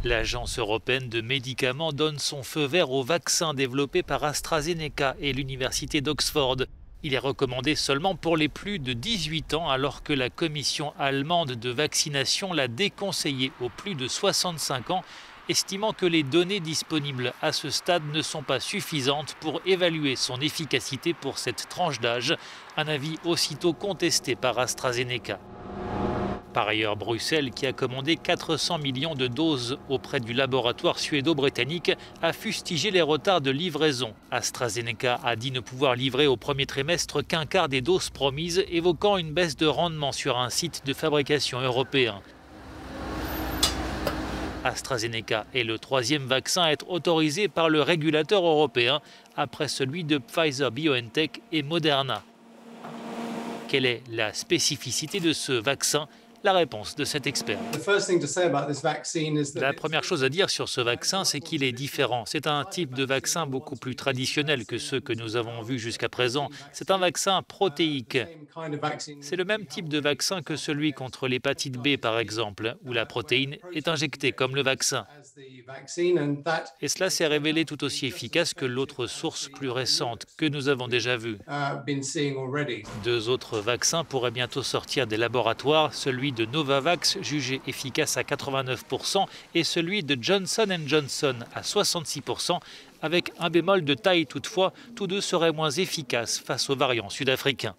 L'Agence européenne de médicaments donne son feu vert au vaccin développé par AstraZeneca et l'Université d'Oxford. Il est recommandé seulement pour les plus de 18 ans alors que la commission allemande de vaccination l'a déconseillé aux plus de 65 ans, estimant que les données disponibles à ce stade ne sont pas suffisantes pour évaluer son efficacité pour cette tranche d'âge, un avis aussitôt contesté par AstraZeneca. Par ailleurs, Bruxelles, qui a commandé 400 millions de doses auprès du laboratoire suédo-britannique, a fustigé les retards de livraison. AstraZeneca a dit ne pouvoir livrer au premier trimestre qu'un quart des doses promises, évoquant une baisse de rendement sur un site de fabrication européen. AstraZeneca est le troisième vaccin à être autorisé par le régulateur européen, après celui de Pfizer-BioNTech et Moderna. Quelle est la spécificité de ce vaccin ? La réponse de cet expert. La première chose à dire sur ce vaccin, c'est qu'il est différent. C'est un type de vaccin beaucoup plus traditionnel que ceux que nous avons vus jusqu'à présent. C'est un vaccin protéique. C'est le même type de vaccin que celui contre l'hépatite B, par exemple, où la protéine est injectée comme le vaccin. Et cela s'est révélé tout aussi efficace que l'autre source plus récente que nous avons déjà vue. Deux autres vaccins pourraient bientôt sortir des laboratoires, celui de Novavax, jugé efficace à 89%, et celui de Johnson & Johnson à 66%, avec un bémol de taille toutefois, tous deux seraient moins efficaces face aux variants sud-africains.